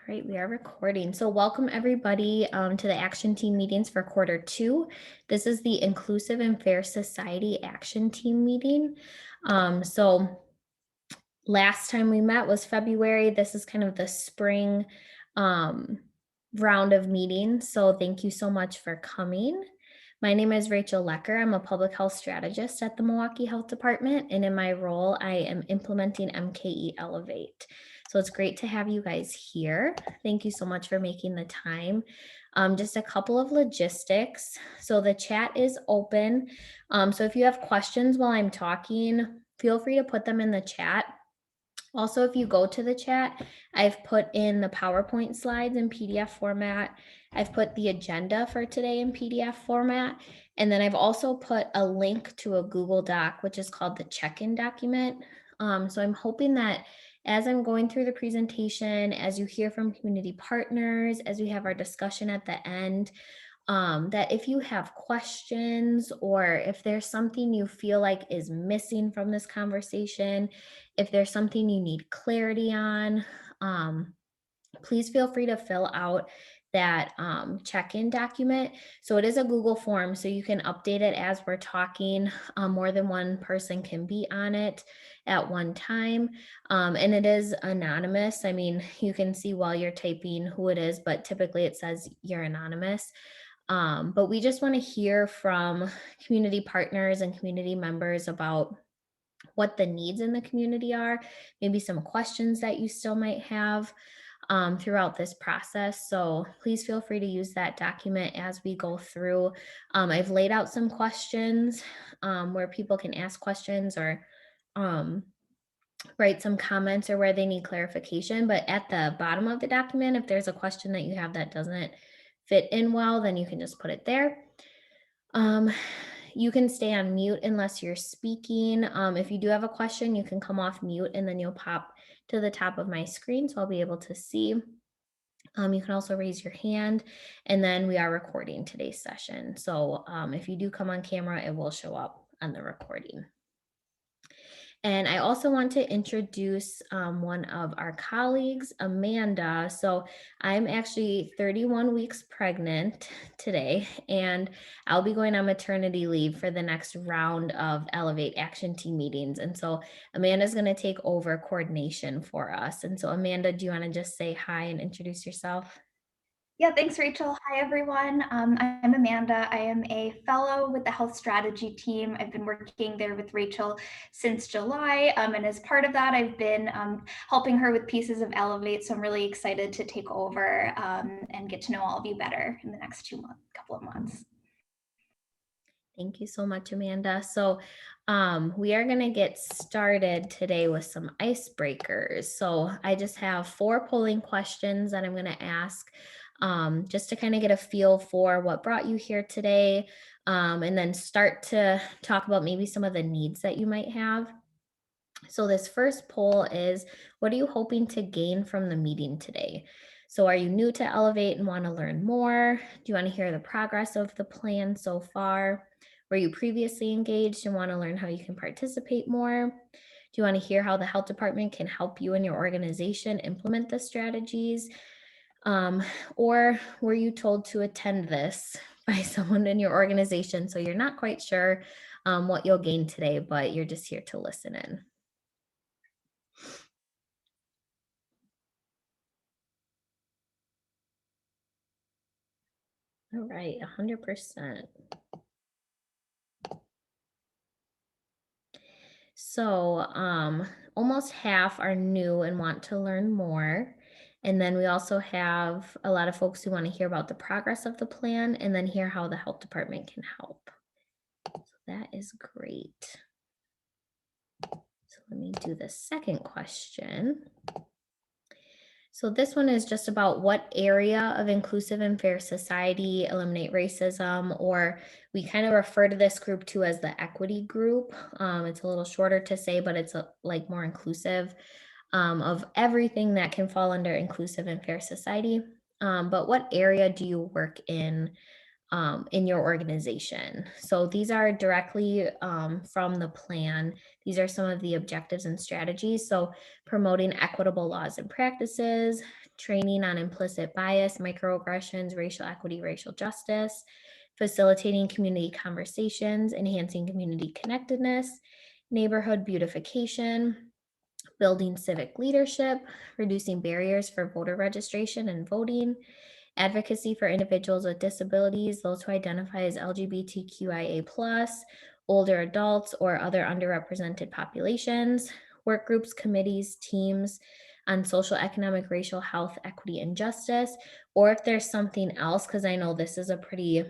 All right, we are recording. So welcome everybody to the Action Team meetings for Q2. This is the Inclusive and Fair Society Action Team meeting. So last time we met was February. This is kind of the spring round of meetings. So thank you so much for coming. My name is Rachel Lecker. I'm a public health strategist at the Milwaukee Health Department, and in my role, I am implementing MKE Elevate. So it's great to have you guys here. Thank you so much for making the time. Just a couple of logistics. So the chat is open. So if you have questions while I'm talking, feel free to put them in the chat. Also, if you go to the chat, I've put in the PowerPoint slides in PDF format. I've put the agenda for today in PDF format. And then I've also put a link to a Google Doc, which is called the check-in document. So I'm hoping that as I'm going through the presentation, as you hear from community partners, as we have our discussion at the end, that if you have questions or if there's something you feel like is missing from this conversation, if there's something you need clarity on, please feel free to fill out that check-in document. So it is a Google form, so you can update it as we're talking. More than one person can be on it at one time. And it is anonymous. I mean, you can see while you're typing who it is, but typically it says you're anonymous. But we just want to hear from community partners and community members about what the needs in the community are, maybe some questions that you still might have throughout this process. So please feel free to use that document as we go through. I've laid out some questions where people can ask questions or write some comments or where they need clarification. But at the bottom of the document, if there's a question that you have that doesn't fit in well, then you can just put it there. You can stay on mute unless you're speaking. If you do have a question, you can come off mute and then you'll pop to the top of my screen so I'll be able to see. You can also raise your hand, and then we are recording today's session. So if you do come on camera, it will show up on the recording. And I also want to introduce one of our colleagues, Amanda. So I'm actually 31 weeks pregnant today, and I'll be going on maternity leave for the next round of Elevate Action Team meetings. And so Amanda's going to take over coordination for us. And so Amanda, do you want to just say hi and introduce yourself? Yeah, thanks, Rachel. Hi, everyone. I'm Amanda. I am a fellow with the health strategy team. I've been working there with Rachel since July. And as part of that, I've been helping her with pieces of Elevate. So I'm really excited to take over and get to know all of you better in the next couple of months. Thank you so much, Amanda. So we are going to get started today with some icebreakers. So I just have 4 polling questions that I'm going to ask just to kind of get a feel for what brought you here today, and then start to talk about maybe some of the needs that you might have. So this first poll is, what are you hoping to gain from the meeting today? So are you new to Elevate and want to learn more? Do you want to hear the progress of the plan so far? Were you previously engaged and want to learn how you can participate more? Do you want to hear how the health department can help you and your organization implement the strategies? Or were you told to attend this by someone in your organization, so you're not quite sure what you'll gain today, but you're just here to listen in? All right, 100%. So almost half are new and want to learn more. And then we also have a lot of folks who want to hear about the progress of the plan and then hear how the health department can help. So that is great. So let me do the second question. So this one is just about what area of inclusive and fair society eliminate racism, or we kind of refer to this group too as the equity group. It's a little shorter to say, but it's like more inclusive of everything that can fall under inclusive and fair society. But what area do you work in your organization? So these are directly from the plan. These are some of the objectives and strategies. So promoting equitable laws and practices, training on implicit bias, microaggressions, racial equity, racial justice, facilitating community conversations, enhancing community connectedness, neighborhood beautification, building civic leadership, reducing barriers for voter registration and voting, advocacy for individuals with disabilities, those who identify as LGBTQIA, older adults, or other underrepresented populations, work groups, committees, teams on social, economic, racial, health, equity, and justice, or if there's something else, because I know this is a pretty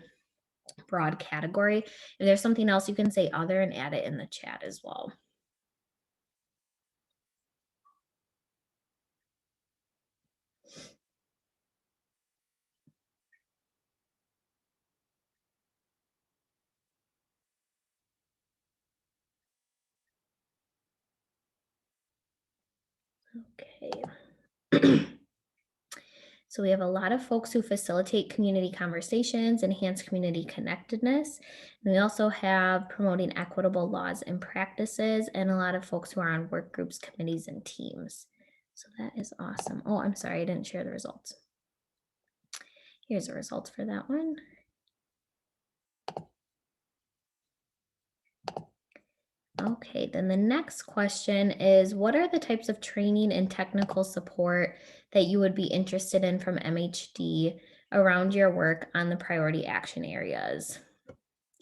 broad category. If there's something else, you can say other and add it in the chat as well. Okay. So we have a lot of folks who facilitate community conversations, enhance community connectedness. And we also have promoting equitable laws and practices, and a lot of folks who are on work groups, committees, and teams. So that is awesome. Oh, I'm sorry, I didn't share the results. Here's the results for that one. Okay, then the next question is, what are the types of training and technical support that you would be interested in from MHD around your work on the priority action areas?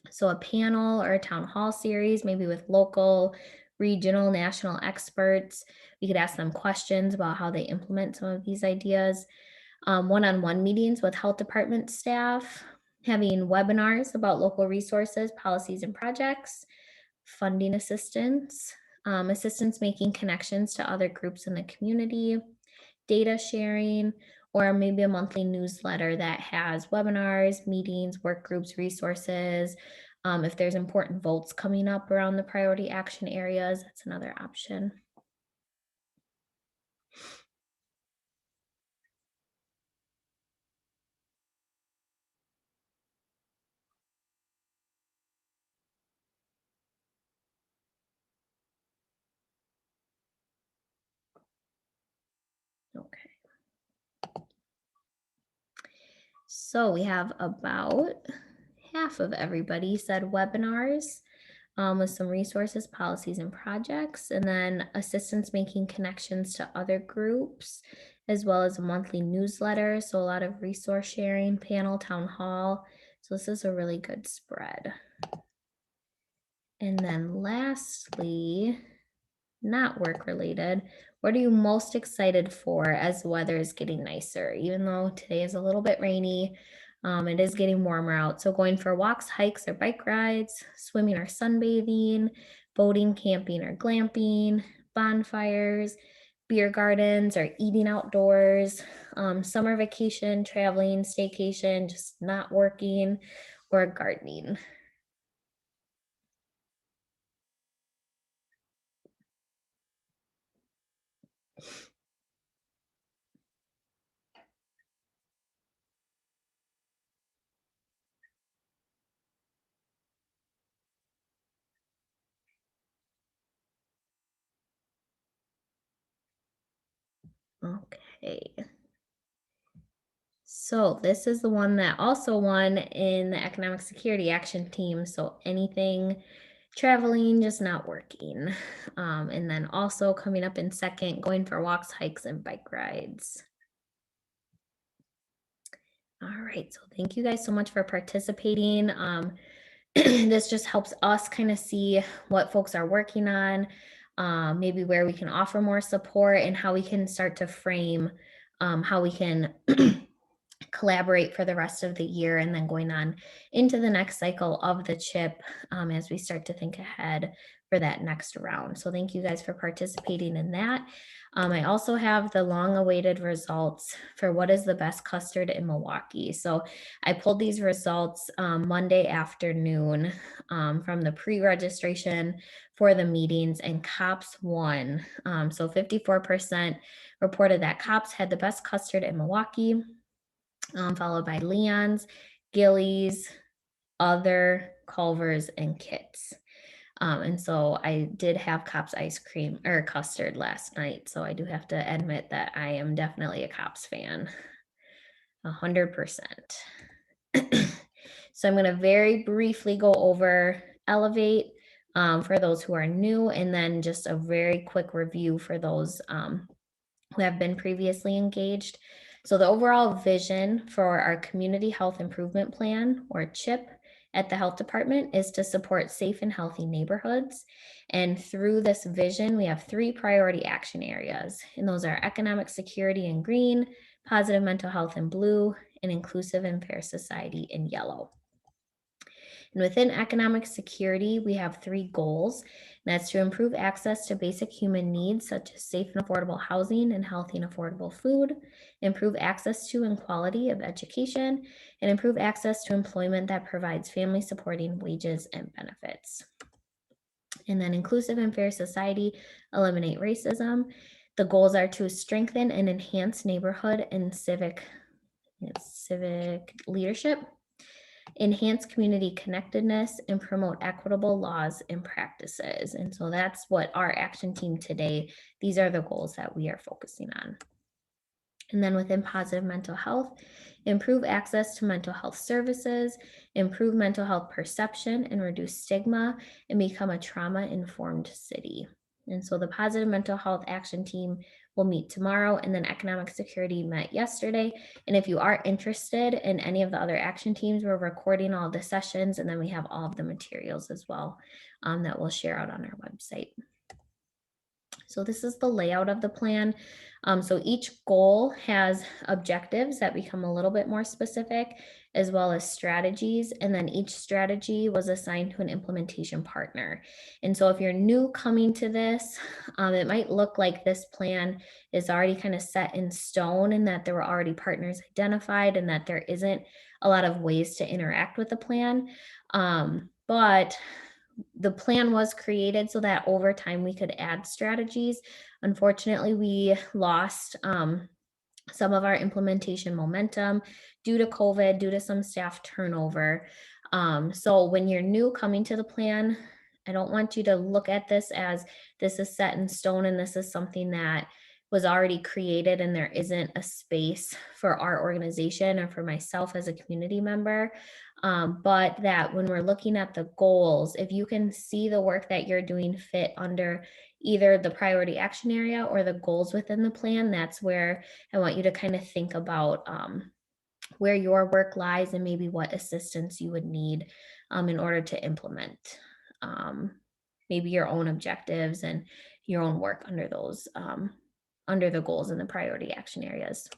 So a panel or a town hall series, maybe with local, regional, national experts. We could ask them questions about how they implement some of these ideas. One-on-one meetings with health department staff, having webinars about local resources, policies, and projects, funding assistance, assistance making connections to other groups in the community, data sharing, or maybe a monthly newsletter that has webinars, meetings, work groups, resources. If there's important votes coming up around the priority action areas, that's another option. Okay. So we have about half of everybody said webinars with some resources, policies, and projects, and then assistance making connections to other groups, as well as a monthly newsletter. So a lot of resource sharing, panel, town hall. So this is a really good spread. And then lastly, not work related, what are you most excited for as the weather is getting nicer? Even though today is a little bit rainy, it is getting warmer out. So going for walks, hikes, or bike rides, swimming or sunbathing, boating, camping, or glamping, bonfires, beer gardens, or eating outdoors, summer vacation, traveling, staycation, just not working, or gardening. Okay. So this is the one that also won in the economic security action team. So anything traveling, just not working. And then also coming up in second, going for walks, hikes, and bike rides. All right. So thank you guys so much for participating. This just helps us kind of see what folks are working on, maybe where we can offer more support and how we can start to frame how we can collaborate for the rest of the year and then going on into the next cycle of the chip as we start to think ahead for that next round. So thank you guys for participating in that. I also have the long awaited results for what is the best custard in Milwaukee. So I pulled these results Monday afternoon from the pre-registration for the meetings, and COPS won. So 54% reported that COPS had the best custard in Milwaukee, followed by Leon's, Gillies, Other, Culver's, and Kits. And so I did have Cops ice cream or custard last night. So I do have to admit that I am definitely a Cops fan, 100%. So I'm going to very briefly go over Elevate for those who are new, and then just a very quick review for those who have been previously engaged. So the overall vision for our Community Health Improvement Plan, or CHIP, at the health department is to support safe and healthy neighborhoods. And through this vision, we have 3 priority action areas, and those are economic security in green, positive mental health in blue, and inclusive and fair society in yellow. And within economic security, we have 3 goals. And that's to improve access to basic human needs such as safe and affordable housing and healthy and affordable food, improve access to and quality of education, and improve access to employment that provides family supporting wages and benefits. And then inclusive and fair society, eliminate racism. The goals are to strengthen and enhance neighborhood and civic leadership, enhance community connectedness, and promote equitable laws and practices. And so that's what our action team today, these are the goals that we are focusing on. And then within positive mental health, improve access to mental health services, improve mental health perception and reduce stigma, and become a trauma-informed city. And so the positive mental health action team will meet tomorrow, and then economic security met yesterday. And if you are interested in any of the other action teams, we're recording all the sessions, and then we have all of the materials as well that we'll share out on our website. So this is the layout of the plan. So each goal has objectives that become a little bit more specific, as well as strategies. And then each strategy was assigned to an implementation partner. And so if you're new coming to this, it might look like this plan is already kind of set in stone and that there were already partners identified and that there isn't a lot of ways to interact with the plan. But the plan was created so that over time we could add strategies. Unfortunately, we lost some of our implementation momentum due to COVID, due to some staff turnover. So when you're new coming to the plan, I don't want you to look at this as this is set in stone and this is something that was already created and there isn't a space for our organization or for myself as a community member. But that when we're looking at the goals, if you can see the work that you're doing fit under either the priority action area or the goals within the plan, that's where I want you to kind of think about where your work lies and maybe what assistance you would need in order to implement maybe your own objectives and your own work under those under the goals and the priority action areas.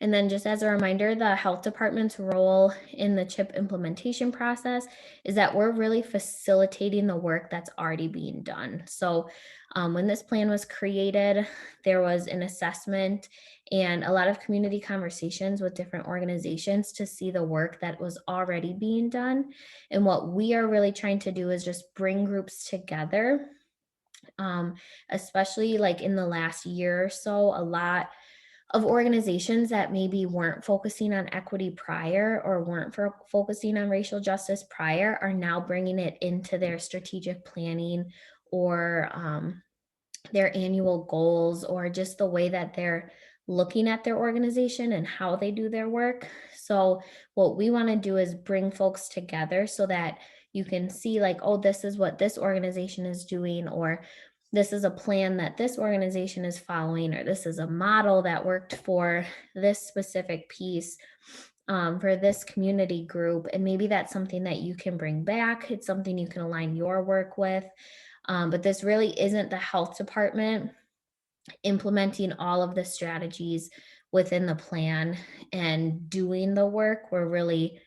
And then just as a reminder, the health department's role in the CHIP implementation process is that we're really facilitating the work that's already being done. So when this plan was created, there was an assessment and a lot of community conversations with different organizations to see the work that was already being done. And what we are really trying to do is just bring groups together, especially like in the last year or so, a lot of organizations that maybe weren't focusing on equity prior or weren't focusing on racial justice prior are now bringing it into their strategic planning or their annual goals or just the way that they're looking at their organization and how they do their work. So what we want to do is bring folks together so that you can see like, oh, this is what this organization is doing, or this is a plan that this organization is following, or this is a model that worked for this specific piece for this community group. And maybe that's something that you can bring back. It's something you can align your work with. But this really isn't the health department implementing all of the strategies within the plan and doing the work. We're really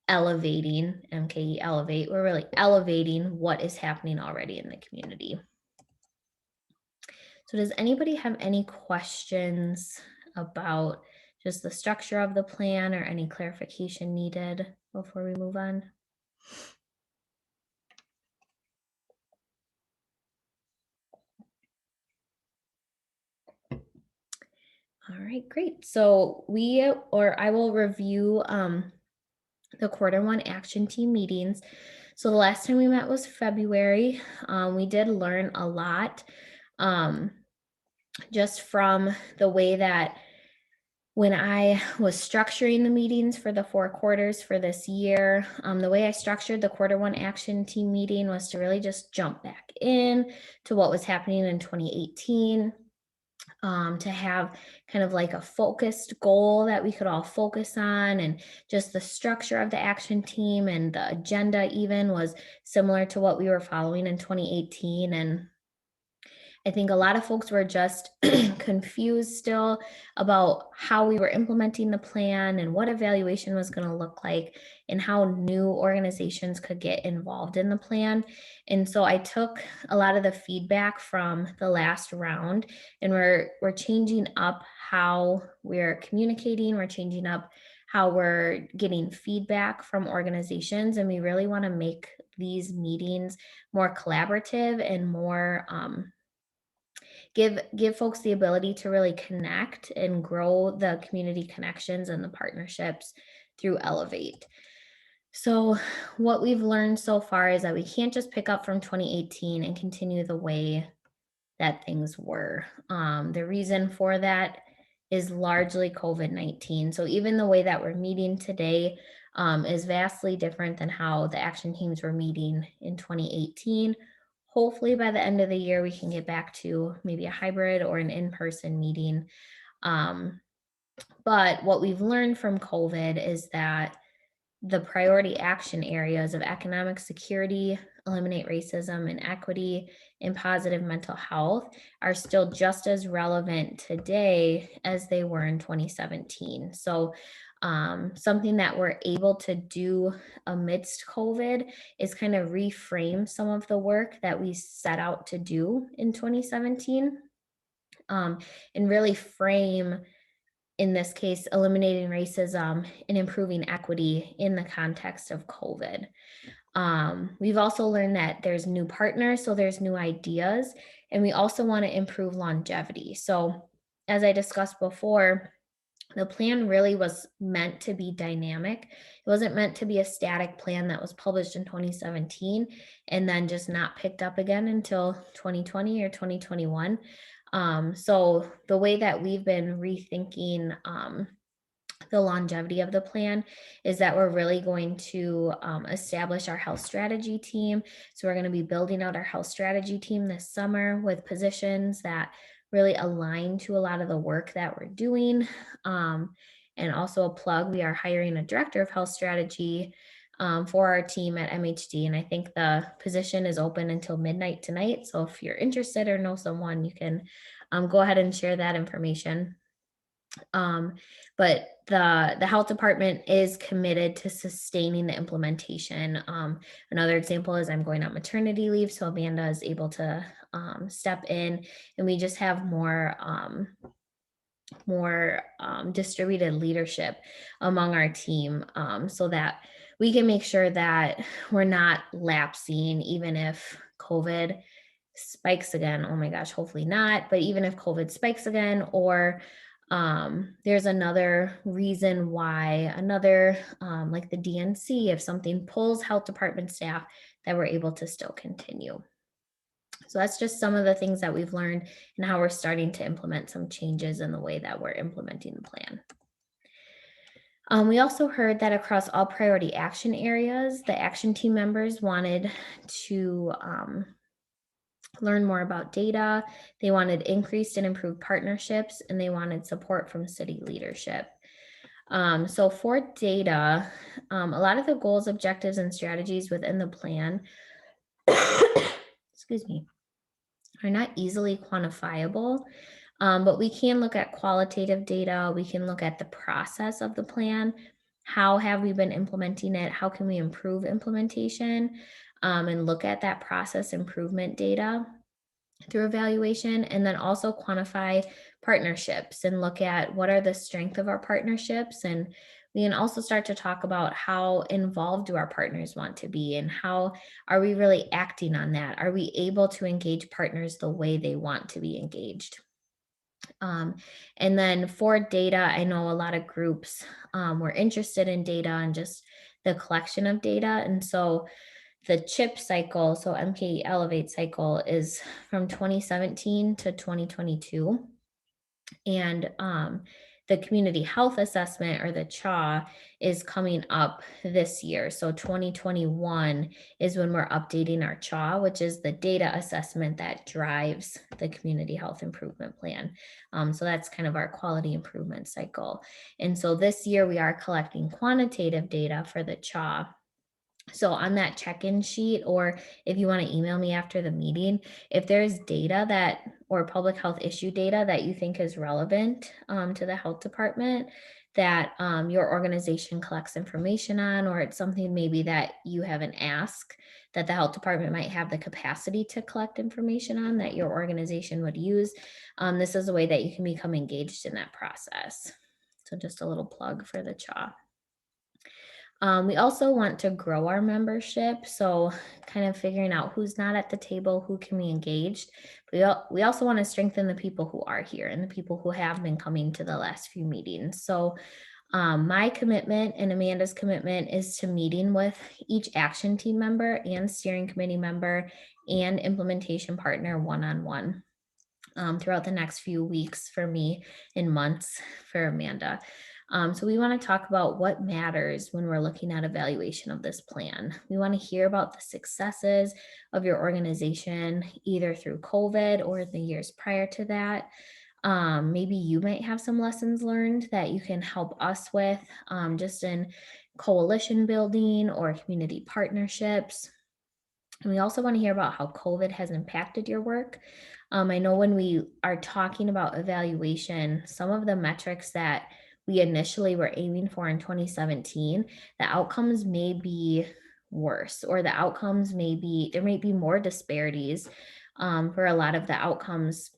elevating MKE Elevate. We're really elevating what is happening already in the community. So does anybody have any questions about just the structure of the plan or any clarification needed before we move on? All right, great. So I will review the quarter one action team meetings. So the last time we met was February. We did learn a lot, um, just from the way that when I was structuring the meetings for the 4 quarters for this year, the way I structured the quarter 1 action team meeting was to really just jump back in to what was happening in 2018, to have kind of like a focused goal that we could all focus on. And just the structure of the action team and the agenda even was similar to what we were following in 2018. And I think a lot of folks were just confused still about how we were implementing the plan and what evaluation was going to look like and how new organizations could get involved in the plan. And so I took a lot of the feedback from the last round, and we're changing up how we're communicating, we're changing up how we're getting feedback from organizations, and we really want to make these meetings more collaborative and more give folks the ability to really connect and grow the community connections and the partnerships through Elevate. So what we've learned so far is that we can't just pick up from 2018 and continue the way that things were. The reason for that is largely COVID-19. So even the way that we're meeting today is vastly different than how the action teams were meeting in 2018. Hopefully, by the end of the year, we can get back to maybe a hybrid or an in person meeting. Um, but what we've learned from COVID is that the priority action areas of economic security, eliminate racism and equity, and positive mental health are still just as relevant today as they were in 2017. So, something that we're able to do amidst COVID is kind of reframe some of the work that we set out to do in 2017, um, and really frame, in this case, eliminating racism and improving equity in the context of COVID. We've also learned that there's new partners, so there's new ideas, and we also want to improve longevity. So, as I discussed before, the plan really was meant to be dynamic. It wasn't meant to be a static plan that was published in 2017 and then just not picked up again until 2020 or 2021. So the way that we've been rethinking the longevity of the plan is that we're really going to establish our health strategy team. So we're going to be building out our health strategy team this summer with positions that really align to a lot of the work that we're doing. And also a plug, we are hiring a director of health strategy for our team at MHD. And I think the position is open until midnight tonight. So if you're interested or know someone, you can go ahead and share that information. Um, but the health department is committed to sustaining the implementation. Another example is I'm going on maternity leave, so Amanda is able to step in, and we just have more distributed leadership among our team, so that we can make sure that we're not lapsing, even if COVID spikes again. Oh my gosh, hopefully not. But even if COVID spikes again, or there's another reason why, another like the DNC, if something pulls health department staff, that we're able to still continue. So that's just some of the things that we've learned and how we're starting to implement some changes in the way that we're implementing the plan. We also heard that across all priority action areas, the action team members wanted to learn more about data. They wanted increased and improved partnerships, and they wanted support from city leadership. So for data, a lot of the goals, objectives, and strategies within the plan, excuse me, are not easily quantifiable, but we can look at qualitative data. We can look at the process of the plan. How have we been implementing it? How can we improve implementation? And look at that process improvement data through evaluation, and then also quantify partnerships and look at what are the strength of our partnerships. And we can also start to talk about how involved do our partners want to be, and how are we really acting on that? Are we able to engage partners the way they want to be engaged? Um, and then for data, I know a lot of groups were interested in data and just the collection of data. And so The CHIP cycle, so MKE Elevate cycle, is from 2017 to 2022. And the community health assessment, or the CHA, is coming up this year. So 2021 is when we're updating our CHA, which is the data assessment that drives the community health improvement plan. So that's kind of our quality improvement cycle. And so this year we are collecting quantitative data for the CHA. So on that check-in sheet, or if you want to email me after the meeting, if there's data that, or public health issue data that you think is relevant to the health department, that your organization collects information on, or it's something maybe that you have an ask that the health department might have the capacity to collect information on that your organization would use, this is a way that you can become engaged in that process. So just a little plug for the CHA. We also want to grow our membership. So, kind of figuring out who's not at the table, who can we engage. We also want to strengthen the people who are here and the people who have been coming to the last few meetings. So, my commitment and Amanda's commitment is to meeting with each action team member and steering committee member and implementation partner one on one throughout the next few weeks for me and months for Amanda. So we want to talk about what matters when we're looking at evaluation of this plan. We want to hear about the successes of your organization, either through COVID or the years prior to that. Maybe you might have some lessons learned that you can help us with, just in coalition building or community partnerships. And we also want to hear about how COVID has impacted your work. I know when we are talking about evaluation, some of the metrics that we initially were aiming for in 2017, the outcomes may be worse, or the outcomes may be, there may be more disparities for a lot of the outcomes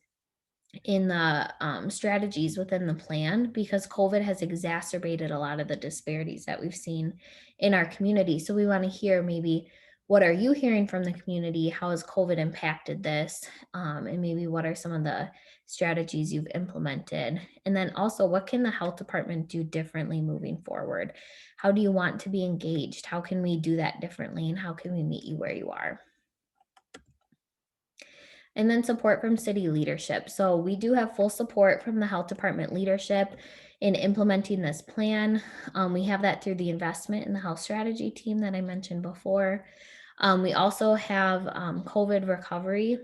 in the strategies within the plan, because COVID has exacerbated a lot of the disparities that we've seen in our community. So we want to hear, maybe, what are you hearing from the community? How has COVID impacted this? And maybe what are some of the strategies you've implemented? And then also, what can the health department do differently moving forward? How do you want to be engaged? How can we do that differently? And how can we meet you where you are? And then support from city leadership. So we do have full support from the health department leadership in implementing this plan. We have that through the investment in the health strategy team that I mentioned before. We also have COVID recovery,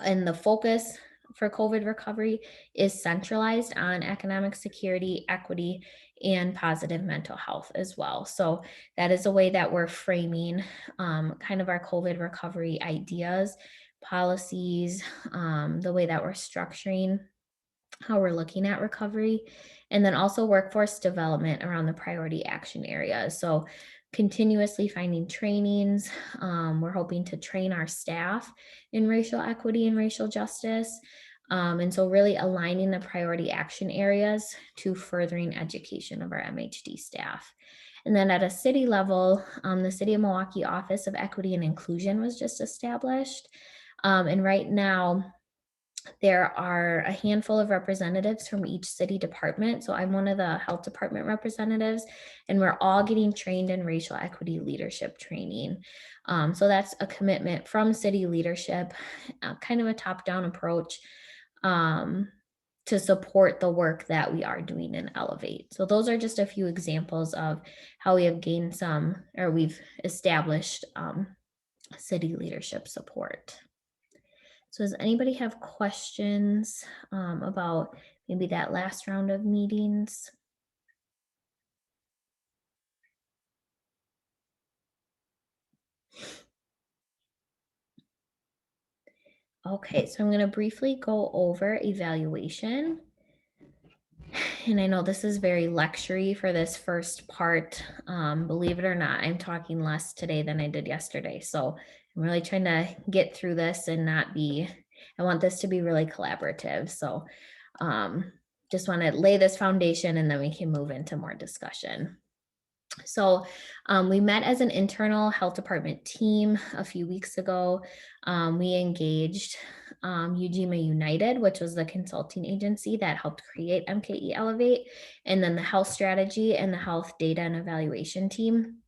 and the focus for COVID recovery is centralized on economic security, equity, and positive mental health as well. So that is a way that we're framing kind of our COVID recovery ideas, policies, the way that we're structuring how we're looking at recovery, and then also workforce development around the priority action areas. So continuously finding trainings. We're hoping to train our staff in racial equity and racial justice. And so really aligning the priority action areas to furthering education of our MHD staff. And then at a city level, the City of Milwaukee Office of Equity and Inclusion was just established. And right now, there are a handful of representatives from each city department. So I'm one of the health department representatives, and we're all getting trained in racial equity leadership training. So that's a commitment from city leadership, kind of a top-down approach to support the work that we are doing in Elevate. So those are just a few examples of how we have gained some, or we've established city leadership support. So does anybody have questions about maybe that last round of meetings? Okay, so I'm going to briefly go over evaluation. And I know this is very lectury for this first part. Believe it or not, I'm talking less today than I did yesterday. So I'm really trying to get through this and not be, I want this to be really collaborative. So just want to lay this foundation, and then we can move into more discussion. So we met as an internal health department team a few weeks ago. We engaged UGMA United, which was the consulting agency that helped create MKE Elevate, and then the health strategy and the health data and evaluation team.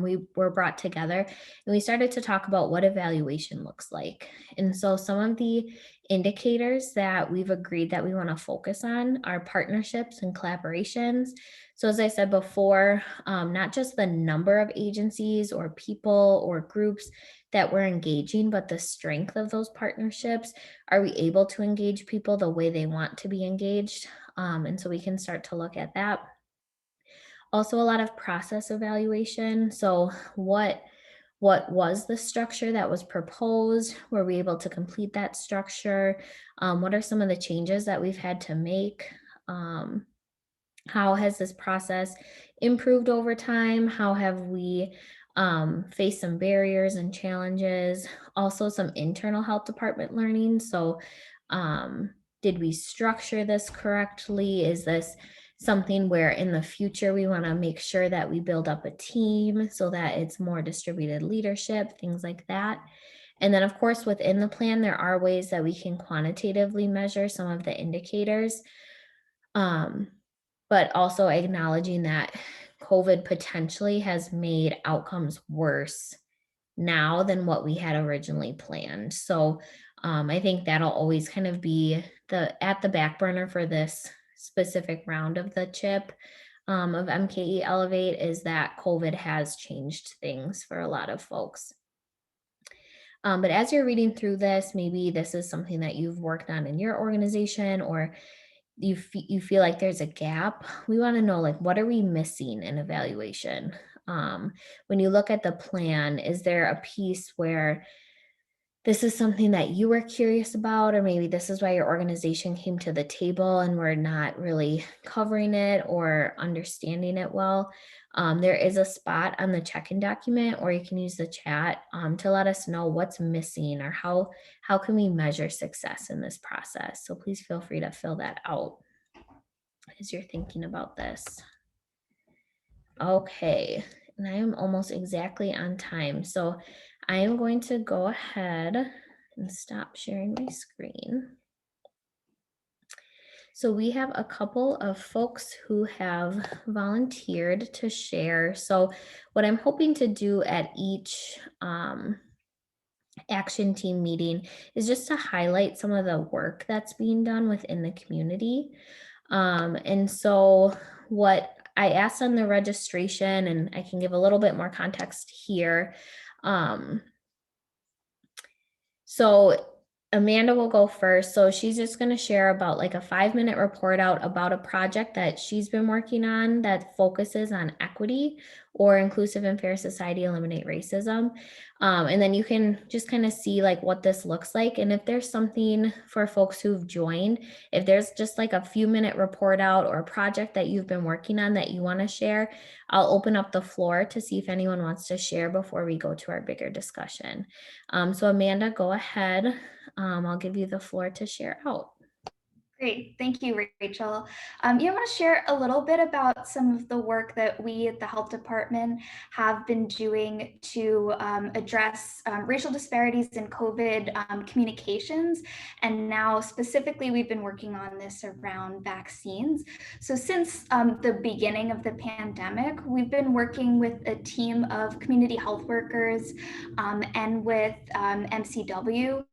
we were brought together and we started to talk about what evaluation looks like. And so some of the indicators that we've agreed that we want to focus on are partnerships and collaborations. So, as I said before, not just the number of agencies or people or groups that we're engaging, but the strength of those partnerships. Are we able to engage people the way they want to be engaged? And so we can start to look at that. Also, a lot of process evaluation. So, what was the structure that was proposed? Were we able to complete that structure? What are some of the changes that we've had to make? Um, how has this process improved over time? How have we faced some barriers and challenges? Also, some internal health department learning. So, um, did we structure this correctly? Is this something where in the future we want to make sure that we build up a team so that it's more distributed leadership, things like that? And then, of course, within the plan, there are ways that we can quantitatively measure some of the indicators. Um, but also acknowledging that COVID potentially has made outcomes worse now than what we had originally planned. So I think that'll always kind of be the back burner for this specific round of the chip of MKE Elevate is that COVID has changed things for a lot of folks. But as you're reading through this, maybe this is something that you've worked on in your organization or you feel like there's a gap. We want to know, like, what are we missing in evaluation? When you look at the plan, is there a piece where this is something that you were curious about, or maybe this is why your organization came to the table and we're not really covering it or understanding it well? There is a spot on the check-in document, or you can use the chat to let us know what's missing or how can we measure success in this process. So please feel free to fill that out as you're thinking about this. Okay, and I am almost exactly on time. So I am going to go ahead and stop sharing my screen. So we have a couple of folks who have volunteered to share. So what I'm hoping to do at each action team meeting is just to highlight some of the work that's being done within the community. And so, what I asked on the registration, and I can give a little bit more context here. Um, so Amanda will go first. So she's just going to share about like a 5-minute report out about a project that she's been working on that focuses on equity or inclusive and fair society, eliminate racism. And then you can just kind of see like what this looks like. And if there's something for folks who've joined, if there's just like a few-minute report out or a project that you've been working on that you want to share, I'll open up the floor to see if anyone wants to share before we go to our bigger discussion. So Amanda, go ahead. I'll give you the floor to share out. Great. Thank you, Rachel. I want to share a little bit about some of the work that we at the health department have been doing to address racial disparities in COVID communications. And now specifically, we've been working on this around vaccines. So since the beginning of the pandemic, we've been working with a team of community health workers and with MCW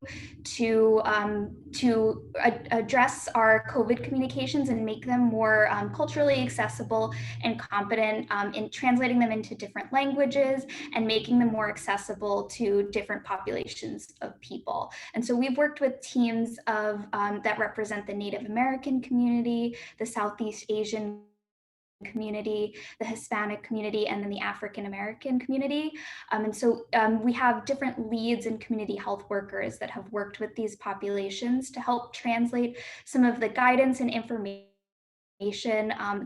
to address our COVID communications and make them more culturally accessible and competent in translating them into different languages and making them more accessible to different populations of people. And so we've worked with teams of that represent the Native American community, the Southeast Asian community, the Hispanic community, and then the African American community. And so we have different leads and community health workers that have worked with these populations to help translate some of the guidance and information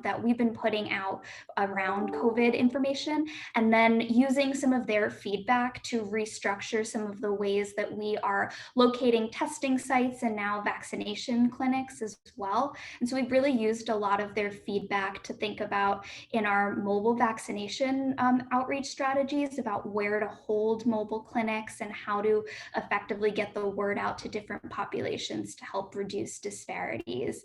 that we've been putting out around COVID information, and then using some of their feedback to restructure some of the ways that we are locating testing sites and now vaccination clinics as well. And so we've really used a lot of their feedback to think about in our mobile vaccination outreach strategies about where to hold mobile clinics and how to effectively get the word out to different populations to help reduce disparities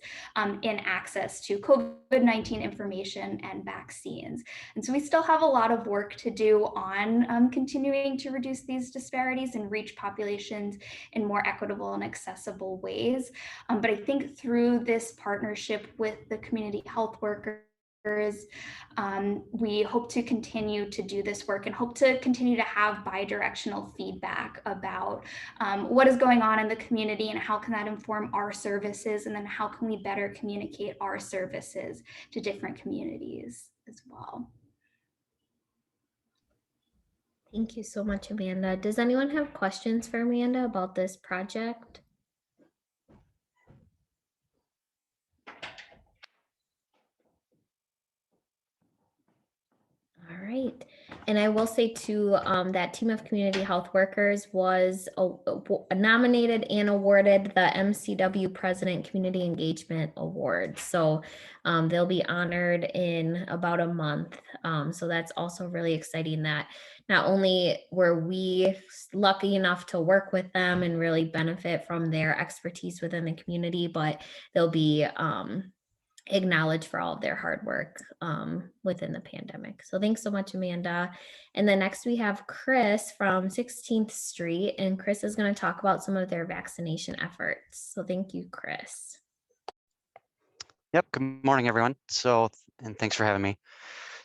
in access to to COVID-19 information and vaccines. And so we still have a lot of work to do on continuing to reduce these disparities and reach populations in more equitable and accessible ways. But I think through this partnership with the community health workers, we hope to continue to do this work and hope to continue to have bi-directional feedback about what is going on in the community and how can that inform our services, and then how can we better communicate our services to different communities as well. Thank you so much, Amanda. Does anyone have questions for Amanda about this project? All right. And I will say too, that team of community health workers was nominated and awarded the MCW President Community Engagement Award. So they'll be honored in about a month. So that's also really exciting that not only were we lucky enough to work with them and really benefit from their expertise within the community, but they'll be acknowledged for all of their hard work within the pandemic. So thanks so much, Amanda. And then next we have Chris from 16th Street, and Chris is going to talk about some of their vaccination efforts. So thank you, Chris. Yep, good morning, everyone. And thanks for having me.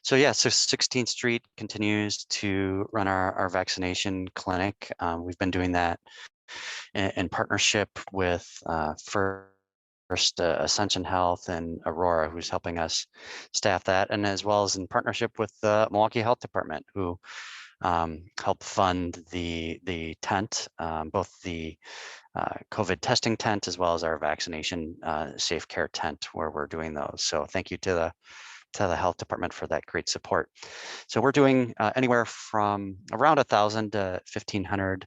So 16th Street continues to run our vaccination clinic. We've been doing that in partnership with First Ascension Health and Aurora, who's helping us staff that, and as well as in partnership with the Milwaukee Health Department, who help fund the tent, both the COVID testing tent as well as our vaccination safe care tent, where we're doing those. So thank you to the health department for that great support. So we're doing anywhere from around 1,000 to 1,500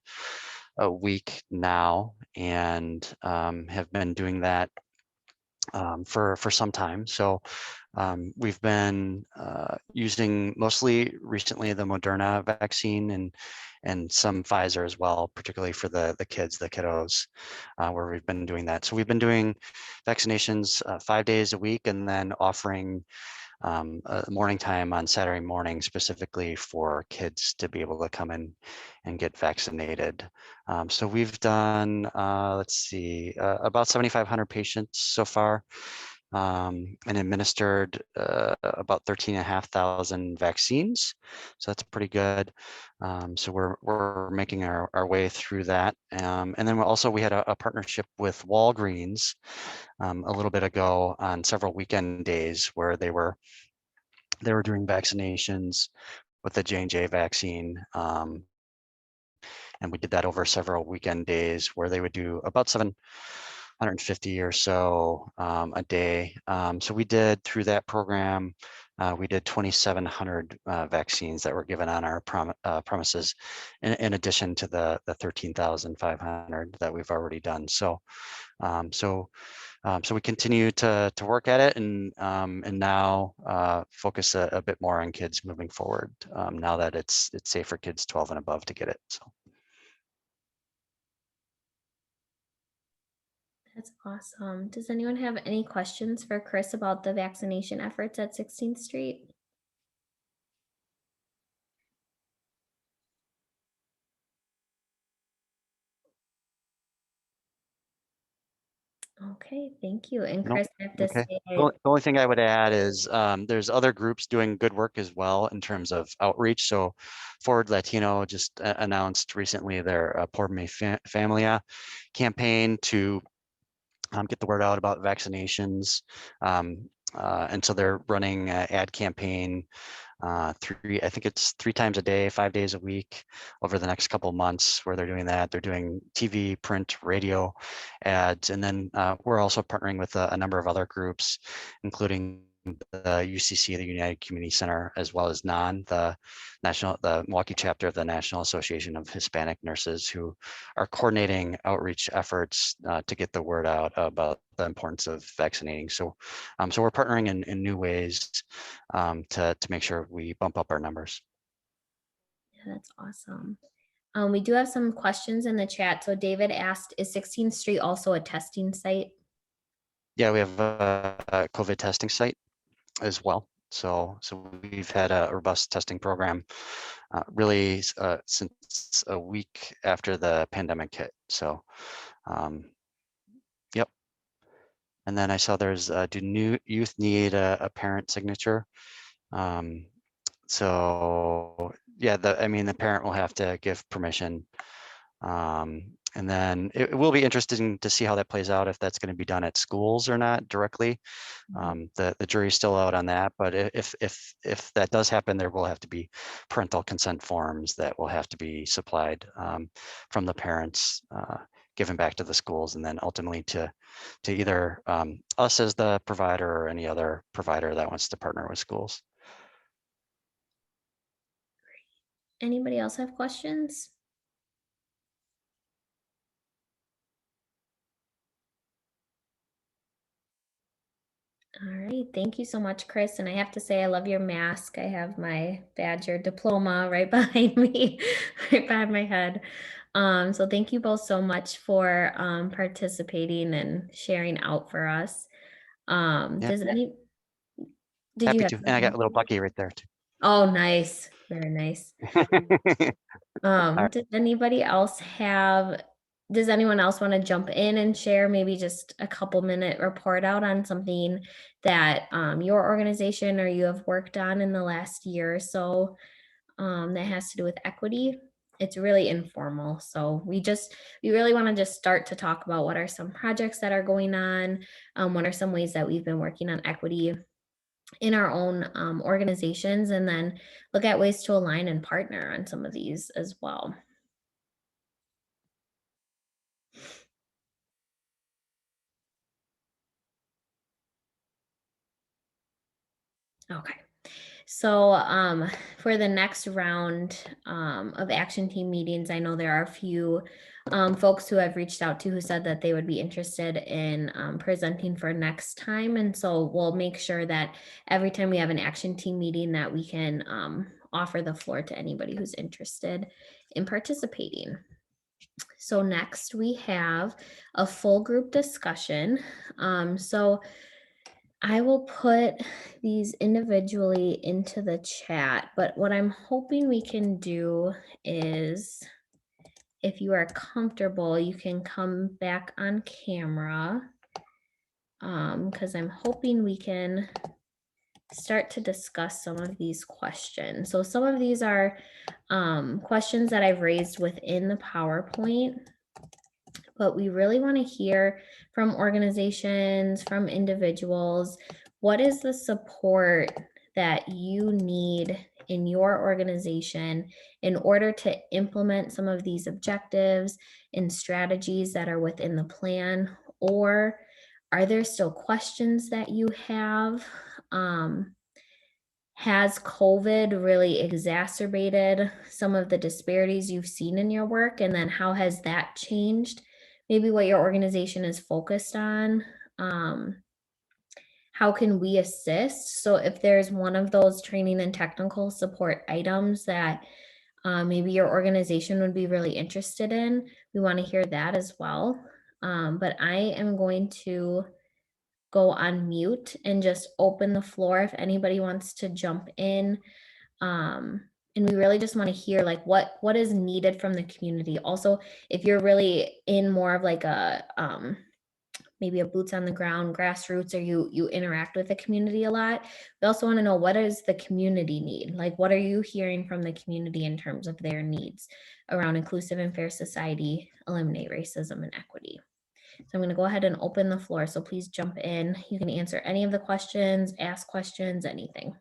a week now, and have been doing that for some time. So we've been using mostly recently the Moderna vaccine and some Pfizer as well, particularly for the kiddos, where we've been doing that. So we've been doing vaccinations 5 days a week, and then offering morning time on Saturday morning specifically for kids to be able to come in and get vaccinated. So we've done, about 7,500 patients so far, and administered about 13,500 vaccines. So that's pretty good. So we're making our way through that. And then we had a partnership with Walgreens a little bit ago on several weekend days, where they were doing vaccinations with the J&J vaccine. And we did that over several weekend days, where they would do about 750 or so a day. So we did, through that program, we did 2,700 vaccines that were given on our premises, in addition to the 13,500 that we've already done. So we continue to work at it, and now focus a bit more on kids moving forward, now that it's safe for kids 12 and above to get it. So. That's awesome. Does anyone have any questions for Chris about the vaccination efforts at 16th Street? Okay, thank you. And Nope. Chris, I have to Okay. say, The only thing I would add is there's other groups doing good work as well in terms of outreach. So Forward Latino just announced recently their Por Mi Familia campaign to get the word out about vaccinations. And so they're running an ad campaign I think it's 3 times a day, 5 days a week over the next couple of months, where they're doing that. They're doing TV, print, radio ads. And then we're also partnering with a number of other groups, including the UCC, the United Community Center, as well as the Milwaukee chapter of the National Association of Hispanic Nurses, who are coordinating outreach efforts to get the word out about the importance of vaccinating. So we're partnering in new ways to make sure we bump up our numbers. yeah, that's awesome. We do have some questions in the chat. So David asked, is 16th Street also a testing site? yeah, we have a COVID testing site as well. So we've had a robust testing program really since a week after the pandemic hit. So, yep. And then I saw there's do new youth need a parent signature? Um, so yeah, I mean, the parent will have to give permission. And then it will be interesting to see how that plays out, if that's going to be done at schools or not directly. The jury's still out on that, but if that does happen, there will have to be parental consent forms that will have to be supplied from the parents, given back to the schools, and then ultimately to either us as the provider or any other provider that wants to partner with schools. Anybody else have questions? All right, thank you so much, Chris. And I have to say, I love your mask. I have my Badger diploma right behind me, right behind my head. So thank you both so much for participating and sharing out for us. Yeah, Does any, did you happy have to. And I got something? a little Bucky right there too. Oh, nice. Very nice. All right. Does anybody else have, does anyone else want to jump in and share maybe just a couple minute report out on something that your organization or you have worked on in the last year or so that has to do with equity? It's really informal. So we really want to just start to talk about what are some projects that are going on, what are some ways that we've been working on equity in our own organizations, and then look at ways to align and partner on some of these as well. Okay. So for the next round of action team meetings, I know there are a few folks who I've reached out to who said that they would be interested in presenting for next time. And so we'll make sure that every time we have an action team meeting that we can offer the floor to anybody who's interested in participating. So next we have a full group discussion. So I will put these individually into the chat, but what I'm hoping we can do is, if you are comfortable, you can come back on camera, because I'm hoping we can start to discuss some of these questions. So some of these are questions that I've raised within the PowerPoint, but we really want to hear from organizations, from individuals. What is the support that you need in your organization in order to implement some of these objectives and strategies that are within the plan? Or are there still questions that you have? Has COVID really exacerbated some of the disparities you've seen in your work? And then how has that changed maybe what your organization is focused on? How can we assist? So if there's one of those training and technical support items that maybe your organization would be really interested in, we want to hear that as well. But I am going to go on mute and just open the floor if anybody wants to jump in. And we really just want to hear like what is needed from the community. Also, if you're really in more of like a maybe a boots on the ground grassroots, or you interact with the community a lot, we also want to know, what does the community need? Like, what are you hearing from the community in terms of their needs around inclusive and fair society, eliminate racism and equity? So I'm going to go ahead and open the floor. So please jump in. You can answer any of the questions, ask questions, anything.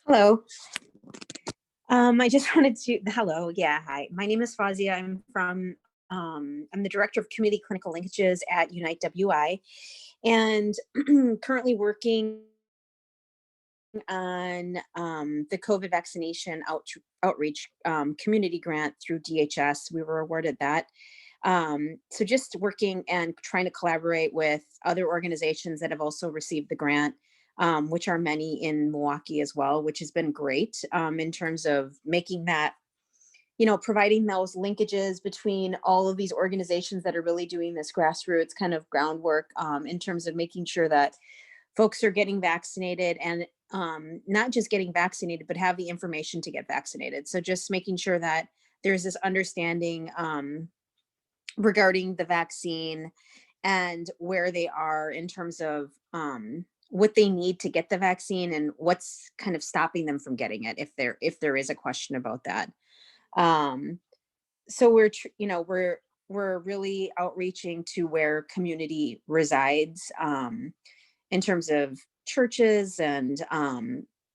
Hello. I just wanted to, hello, yeah, hi. My name is Fazia. I'm the Director of Community Clinical Linkages at Unite WI, and currently working on the COVID vaccination outreach community grant through DHS. We were awarded that. So just working and trying to collaborate with other organizations that have also received the grant, which are many in Milwaukee as well, which has been great in terms of making that, providing those linkages between all of these organizations that are really doing this grassroots kind of groundwork in terms of making sure that folks are getting vaccinated and not just getting vaccinated, but have the information to get vaccinated. So just making sure that there's this understanding regarding the vaccine and where they are in terms of what they need to get the vaccine and what's kind of stopping them from getting it if there is a question about that. So we're really outreaching to where community resides in terms of churches and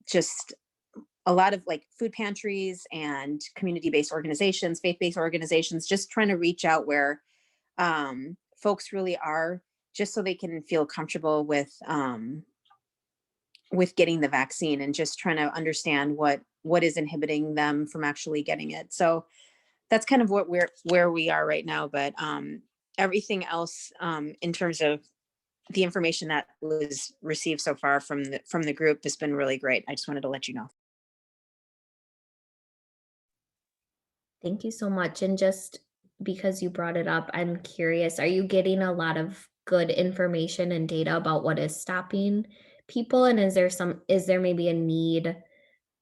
just a lot of like food pantries and community-based organizations, faith-based organizations, just trying to reach out where folks really are, just so they can feel comfortable with getting the vaccine, and just trying to understand what is inhibiting them from actually getting it. So that's kind of where we are right now. But everything else in terms of the information that was received so far from the group has been really great. I just wanted to let you know. Thank you so much. And just because you brought it up, I'm curious, are you getting a lot of good information and data about what is stopping people? And is there maybe a need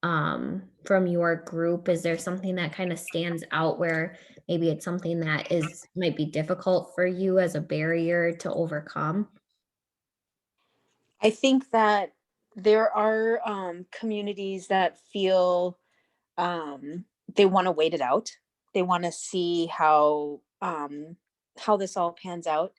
from your group? Is there something that kind of stands out where maybe it's something that might be difficult for you as a barrier to overcome? I think that there are communities that feel they want to wait it out. They want to see how this all pans out.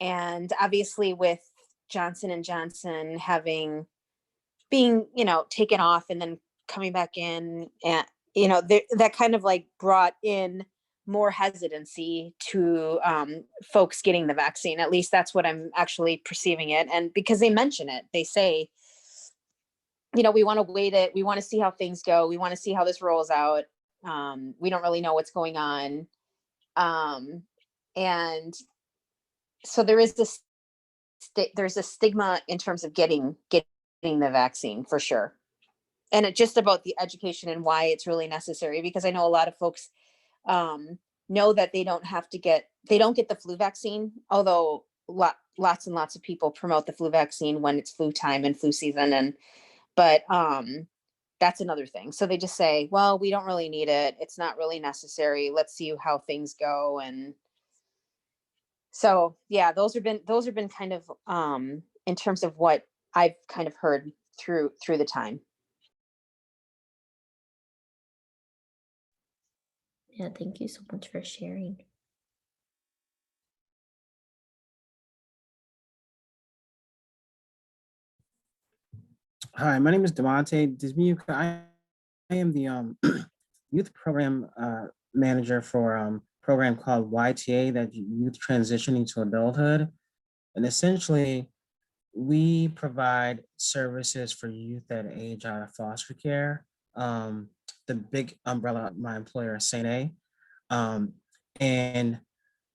And obviously with Johnson and Johnson being, taken off and then coming back in, and that kind of like brought in more hesitancy to folks getting the vaccine. At least that's what I'm actually perceiving it. And because they mention it, they say, we want to wait it. We want to see how things go. We want to see how this rolls out. We don't really know what's going on. And so there's a stigma in terms of getting the vaccine for sure. And it just about the education and why it's really necessary, because I know a lot of folks know that they don't get the flu vaccine, although lots and lots of people promote the flu vaccine when it's flu time and flu season. But that's another thing. So they just say, well, we don't really need it. It's not really necessary. Let's see how things go. And so, yeah, those have been kind of in terms of what I've kind of heard through the time. Yeah, thank you so much for sharing. Hi, my name is Demonte Dismuke. I am the youth program manager for a program called YTA, that Youth Transitioning to Adulthood. And essentially, we provide services for youth that age out of foster care. The big umbrella of my employer is St. A. And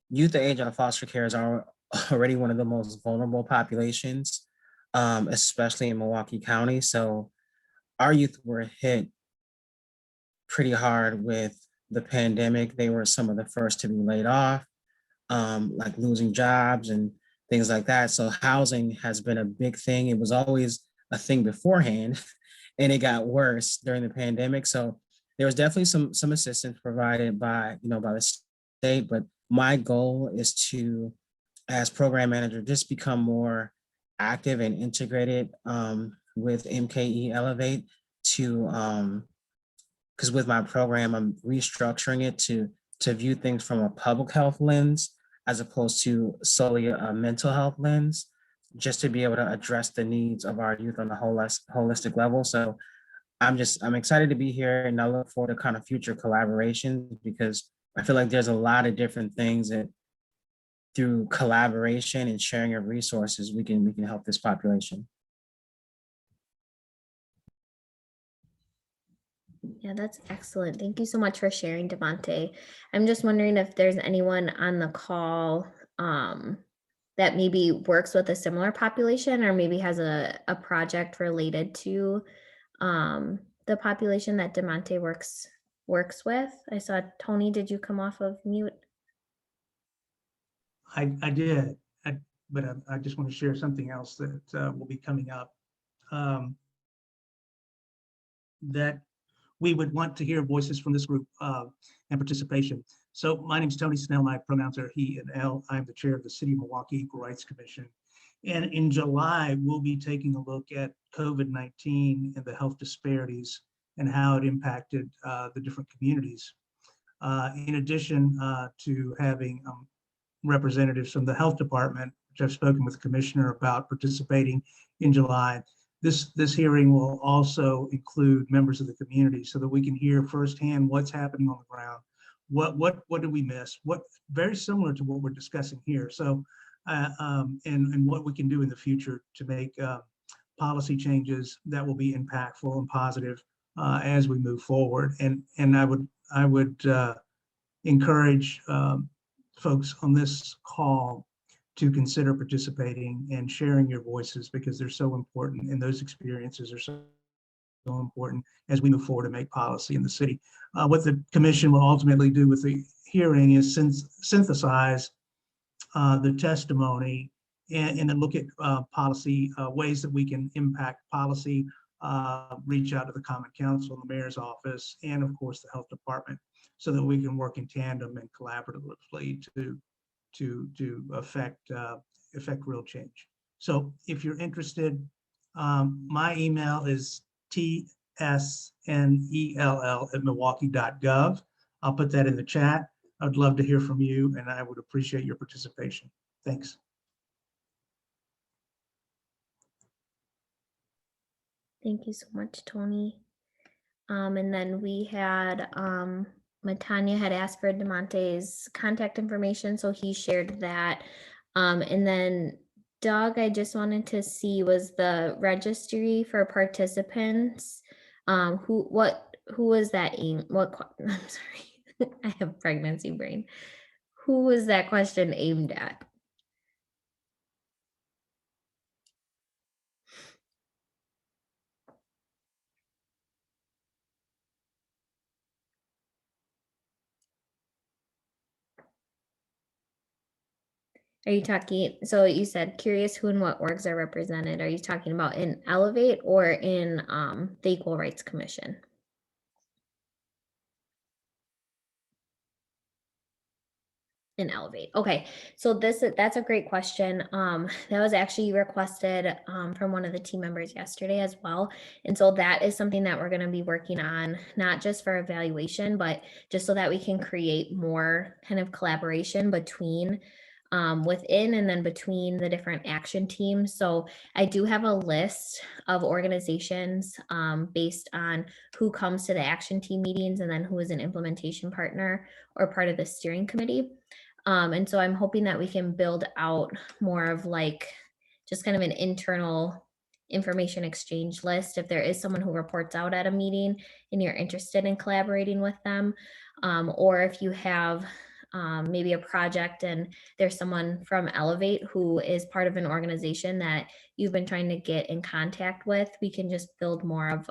youth that age out of foster care is already one of the most vulnerable populations, especially in Milwaukee County. So our youth were hit pretty hard with the pandemic. They were some of the first to be laid off, like losing jobs and things like that. So housing has been a big thing. It was always a thing beforehand, and it got worse during the pandemic. So there was definitely some assistance provided by the state. But my goal is to, as program manager, just become more active and integrated with MKE Elevate to because with my program, I'm restructuring it to view things from a public health lens as opposed to solely a mental health lens, just to be able to address the needs of our youth on a holistic level. So I'm excited to be here, and I look forward to kind of future collaborations, because I feel like there's a lot of different things that through collaboration and sharing of resources, we can help this population. Yeah, that's excellent. Thank you so much for sharing, Devonte. I'm just wondering if there's anyone on the call that maybe works with a similar population or maybe has a project related to the population that Devonte works with. I saw Tony, did you come off of mute? I did, but I just want to share something else that will be coming up. That we would want to hear voices from this group and participation. So my name is Tony Snell. My pronouns are he and L. I'm the chair of the City of Milwaukee Equal Rights Commission. And in July, we'll be taking a look at COVID-19 and the health disparities and how it impacted the different communities. In addition to having representatives from the health department, which I've spoken with the commissioner about participating in July. This hearing will also include members of the community so that we can hear firsthand what's happening on the ground. What did we miss? What very similar to what we're discussing here. So and what we can do in the future to make policy changes that will be impactful and positive as we move forward. And I would encourage folks on this call to consider participating and sharing your voices because they're so important, and those experiences are so important as we move forward to make policy in the city. What the commission will ultimately do with the hearing is synthesize the testimony and then look at policy ways that we can impact policy, reach out to the Common Council, the mayor's office, and of course the health department, so that we can work in tandem and collaboratively to affect real change. So if you're interested, my email is tsnell@milwaukee.gov. I'll put that in the chat. I'd love to hear from you, and I would appreciate your participation. Thanks. Thank you so much, Tony. And then we had Matanya had asked for Demonte's contact information, so he shared that. And then Doug, I just wanted to see, was the registry for participants, who was that aim? I'm sorry, I have pregnancy brain. Who was that question aimed at? Are you talking, so you said curious who and what orgs are represented. Are you talking about in Elevate or in the Equal Rights Commission? In Elevate. Okay, so that's a great question. That was actually requested from one of the team members yesterday as well. And so that is something that we're going to be working on, not just for evaluation, but just so that we can create more kind of collaboration between within and then between the different action teams. So I do have a list of organizations based on who comes to the action team meetings and then who is an implementation partner or part of the steering committee. And so I'm hoping that we can build out more of like just kind of an internal information exchange list if there is someone who reports out at a meeting and you're interested in collaborating with them, or if you have maybe a project and there's someone from Elevate who is part of an organization that you've been trying to get in contact with, we can just build more of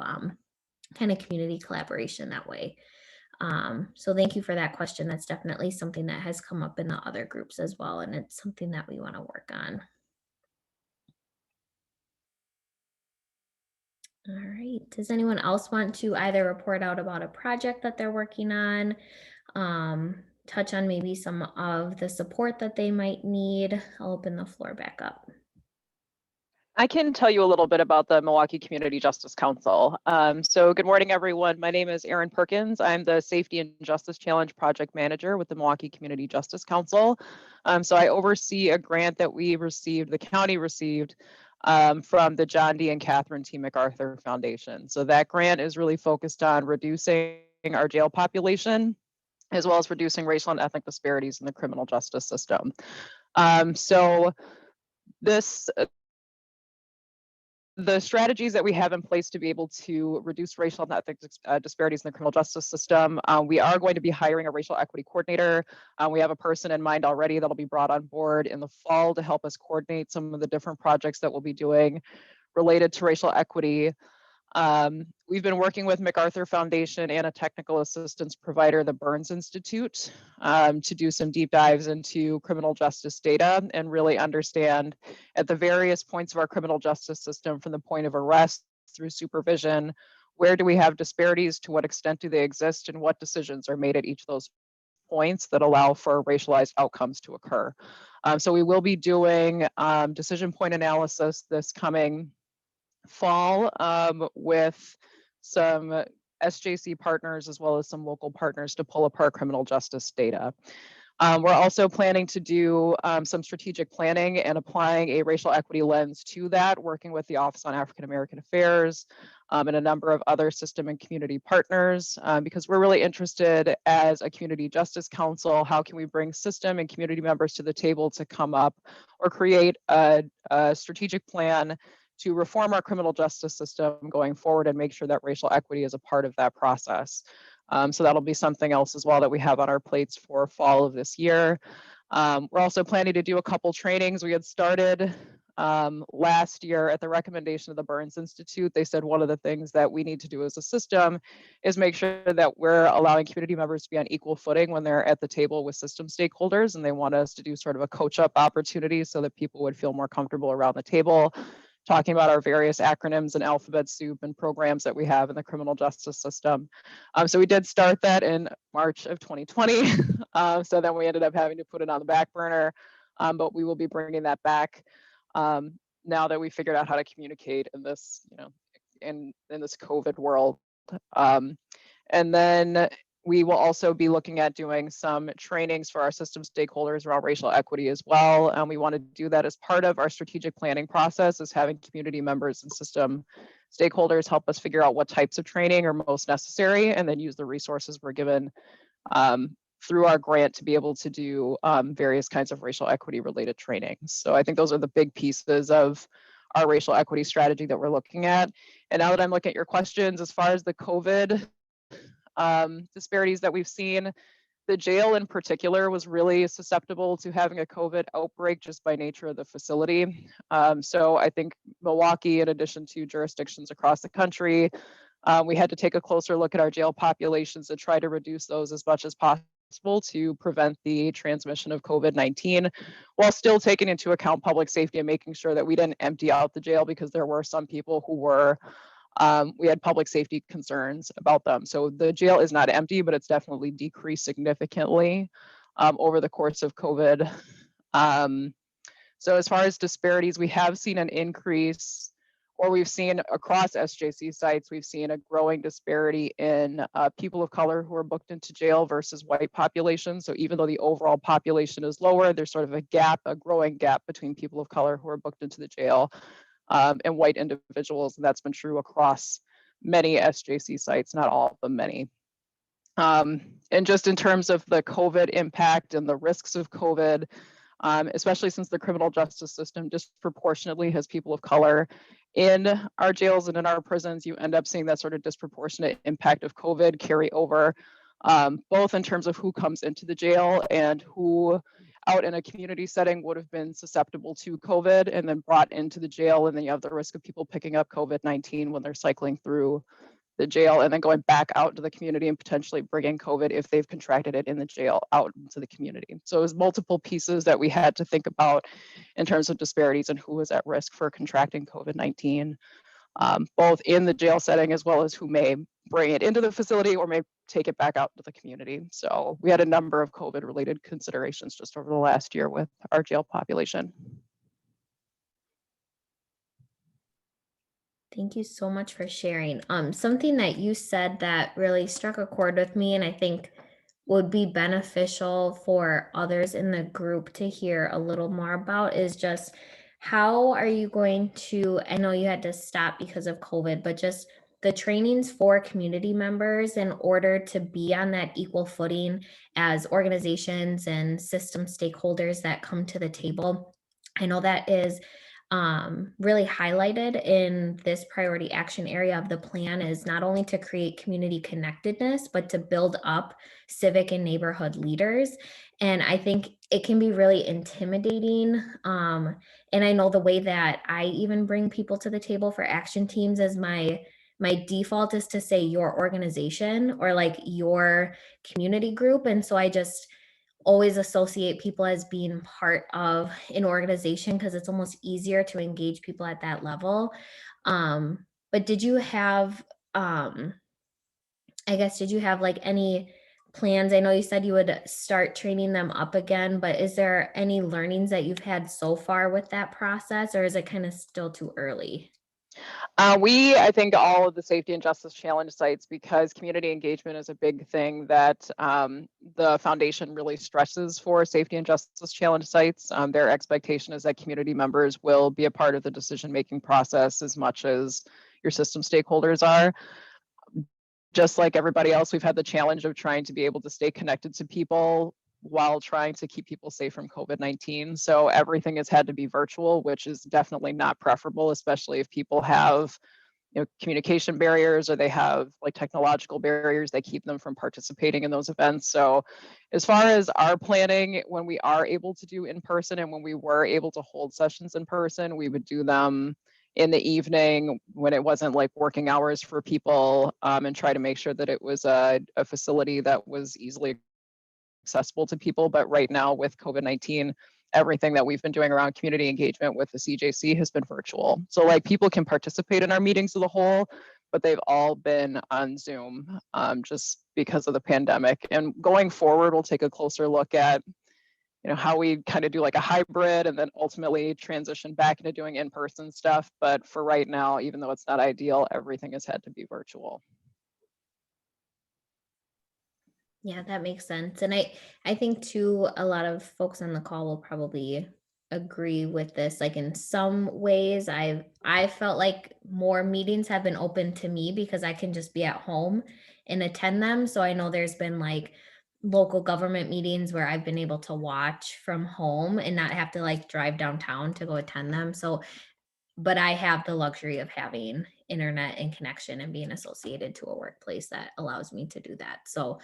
kind of community collaboration that way. So thank you for that question. That's definitely something that has come up in the other groups as well, and it's something that we want to work on. All right, does anyone else want to either report out about a project that they're working on, touch on maybe some of the support that they might need? I'll open the floor back up. I can tell you a little bit about the Milwaukee Community Justice Council. So good morning, everyone. My name is Erin Perkins. I'm the Safety and Justice Challenge Project Manager with the Milwaukee Community Justice Council. So I oversee a grant that we received, the county received, from the John D. and Catherine T. MacArthur Foundation. So that grant is really focused on reducing our jail population, as well as reducing racial and ethnic disparities in the criminal justice system. So this the strategies that we have in place to be able to reduce racial and ethnic disparities in the criminal justice system, we are going to be hiring a racial equity coordinator. We have a person in mind already that'll be brought on board in the fall to help us coordinate some of the different projects that we'll be doing related to racial equity. We've been working with MacArthur Foundation and a technical assistance provider, the Burns Institute, to do some deep dives into criminal justice data and really understand at the various points of our criminal justice system, from the point of arrest through supervision, where do we have disparities, to what extent do they exist, and what decisions are made at each of those points that allow for racialized outcomes to occur. So we will be doing decision point analysis this coming fall with some SJC partners as well as some local partners to pull apart criminal justice data. We're also planning to do some strategic planning and applying a racial equity lens to that, working with the Office on African American Affairs and a number of other system and community partners, because we're really interested as a community justice council, how can we bring system and community members to the table to come up or create a strategic plan to reform our criminal justice system going forward and make sure that racial equity is a part of that process. So that'll be something else as well that we have on our plates for fall of this year. We're also planning to do a couple trainings. We had started last year at the recommendation of the Burns Institute. They said one of the things that we need to do as a system is make sure that we're allowing community members to be on equal footing when they're at the table with system stakeholders, and they want us to do sort of a coach up opportunity so that people would feel more comfortable around the table, talking about our various acronyms and alphabet soup and programs that we have in the criminal justice system. So we did start that in March of 2020. So then we ended up having to put it on the back burner, but we will be bringing that back now that we figured out how to communicate in this, in this COVID world. And then we will also be looking at doing some trainings for our system stakeholders around racial equity as well. And we want to do that as part of our strategic planning process, is having community members and system stakeholders help us figure out what types of training are most necessary, and then use the resources we're given through our grant to be able to do various kinds of racial equity related trainings. So I think those are the big pieces of our racial equity strategy that we're looking at. And now that I'm looking at your questions, as far as the COVID disparities that we've seen, the jail in particular was really susceptible to having a COVID outbreak just by nature of the facility. So I think Milwaukee, in addition to jurisdictions across the country, we had to take a closer look at our jail populations and try to reduce those as much as possible to prevent the transmission of COVID-19, while still taking into account public safety and making sure that we didn't empty out the jail, because there were some people who were we had public safety concerns about them. So the jail is not empty, but it's definitely decreased significantly over the course of COVID. So as far as disparities, we have seen an increase, or we've seen across SJC sites, we've seen a growing disparity in people of color who are booked into jail versus white population. So even though the overall population is lower, there's sort of a growing gap between people of color who are booked into the jail and white individuals, and that's been true across many SJC sites, not all of them, many. And just in terms of the COVID impact and the risks of COVID, especially since the criminal justice system disproportionately has people of color in our jails and in our prisons, you end up seeing that sort of disproportionate impact of COVID carry over, both in terms of who comes into the jail and who out in a community setting would have been susceptible to COVID and then brought into the jail. And then you have the risk of people picking up COVID-19 when they're cycling through the jail and then going back out to the community and potentially bringing COVID, if they've contracted it in the jail, out into the community. So it was multiple pieces that we had to think about in terms of disparities and who was at risk for contracting COVID-19, both in the jail setting as well as who may bring it into the facility or may take it back out to the community. So we had a number of COVID related considerations just over the last year with our jail population. Thank you so much for sharing. Something that you said that really struck a chord with me, and I think would be beneficial for others in the group to hear a little more about, is just how are you going to, I know you had to stop because of COVID, but just the trainings for community members in order to be on that equal footing as organizations and system stakeholders that come to the table. I know that is really highlighted in this priority action area of the plan is not only to create community connectedness, but to build up civic and neighborhood leaders. And I think it can be really intimidating. And I know the way that I even bring people to the table for action teams is my default is to say your organization or like your community group. And so I just always associate people as being part of an organization because it's almost easier to engage people at that level. But did you have, I guess, did you have like any plans? I know you said you would start training them up again, but is there any learnings that you've had so far with that process, or is it kind of still too early? I think all of the safety and justice challenge sites, because community engagement is a big thing that the foundation really stresses for safety and justice challenge sites. Their expectation is that community members will be a part of the decision-making process as much as your system stakeholders are. Just like everybody else, we've had the challenge of trying to be able to stay connected to people while trying to keep people safe from COVID-19. So everything has had to be virtual, which is definitely not preferable, especially if people have communication barriers or they have like technological barriers that keep them from participating in those events. So as far as our planning, when we are able to do in person and when we were able to hold sessions in person, we would do them in the evening when it wasn't like working hours for people, and try to make sure that it was a facility that was easily accessible to people. But right now with COVID-19, everything that we've been doing around community engagement with the CJC has been virtual. So like people can participate in our meetings as a whole, but they've all been on Zoom, just because of the pandemic. And going forward, we'll take a closer look at how we kind of do like a hybrid and then ultimately transition back into doing in-person stuff. But for right now, even though it's not ideal, everything has had to be virtual. Yeah, that makes sense. And I think too, a lot of folks on the call will probably agree with this. Like in some ways, I felt like more meetings have been open to me because I can just be at home and attend them. So I know there's been like local government meetings where I've been able to watch from home and not have to like drive downtown to go attend them. So, but I have the luxury of having internet and connection and being associated to a workplace that allows me to do that. So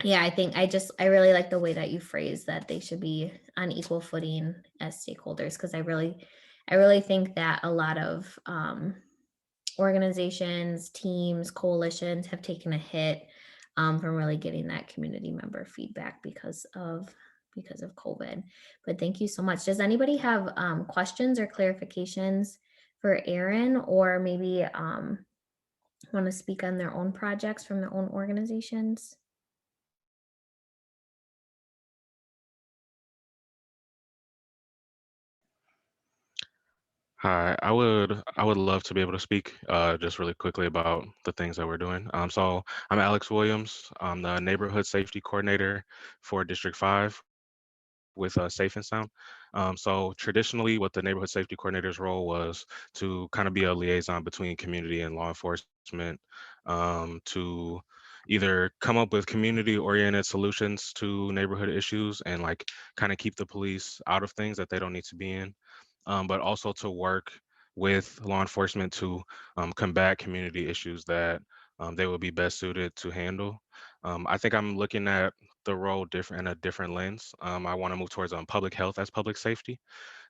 yeah, I think I really like the way that you phrase that they should be on equal footing as stakeholders, because I really think that a lot of organizations, teams, coalitions have taken a hit from really getting that community member feedback because of COVID. But thank you so much. Does anybody have questions or clarifications for Erin, or maybe want to speak on their own projects from their own organizations? Hi, I would love to be able to speak just really quickly about the things that we're doing. So I'm Alex Williams. I'm the neighborhood safety coordinator for District 5 with Safe and Sound. So traditionally, what the neighborhood safety coordinator's role was to kind of be a liaison between community and law enforcement, to either come up with community-oriented solutions to neighborhood issues and like kind of keep the police out of things that they don't need to be in, but also to work with law enforcement to combat community issues that they would be best suited to handle. I think I'm looking at the role different in a different lens. I want to move towards public health as public safety.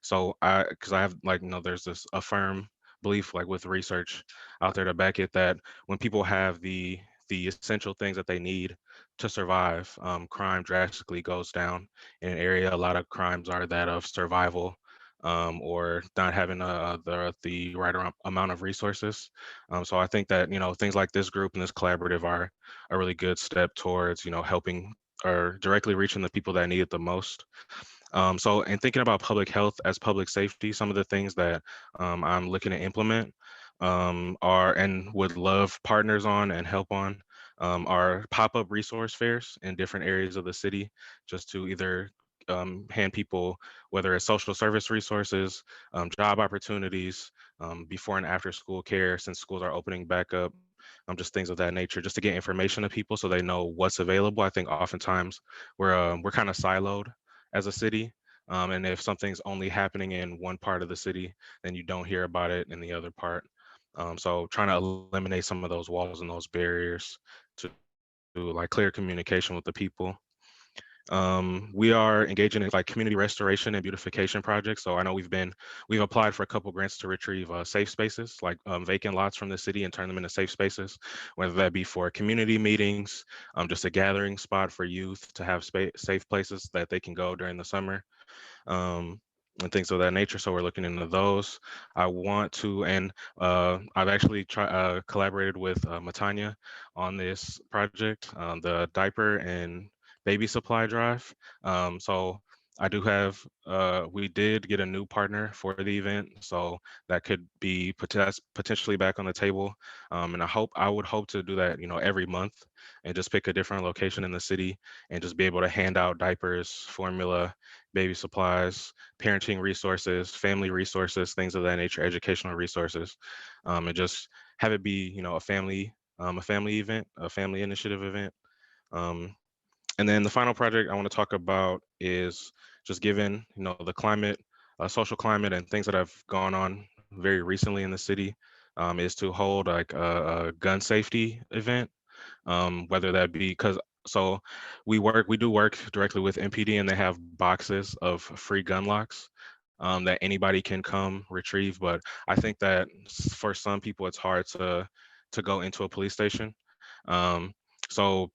So because I have like, there's this a firm belief like with research out there to back it that when people have the essential things that they need to survive, crime drastically goes down in an area. A lot of crimes are that of survival, or not having the right amount of resources. So I think that things like this group and this collaborative are a really good step towards helping or directly reaching the people that need it the most. So in thinking about public health as public safety, some of the things that I'm looking to implement are and would love partners on and help on are pop-up resource fairs in different areas of the city, just to either hand people, whether it's social service resources, job opportunities, before and after school care, since schools are opening back up, just things of that nature, just to get information to people so they know what's available. I think oftentimes we're kind of siloed as a city. And if something's only happening in one part of the city, then you don't hear about it in the other part. So trying to eliminate some of those walls and those barriers to like clear communication with the people. We are engaging in like community restoration and beautification projects. So I know we've applied for a couple grants to retrieve safe spaces, like vacant lots from the city and turn them into safe spaces, whether that be for community meetings, just a gathering spot for youth to have safe places that they can go during the summer. Um, and things of that nature. So we're looking into those. I want to, and I've actually collaborated with Matanya on this project, the diaper and baby supply drive. So I do have, we did get a new partner for the event, so that could be potentially back on the table. And I would hope to do that, every month and just pick a different location in the city and just be able to hand out diapers, formula, baby supplies, parenting resources, family resources, things of that nature, educational resources, and just have it be, a family event, a family initiative event. Um, and then the final project I want to talk about is just given, the climate, social climate and things that have gone on very recently in the city, is to hold like a gun safety event, whether that be because so we do work directly with MPD and they have boxes of free gun locks that anybody can come retrieve. But I think that for some people it's hard to go into a police station. Um, so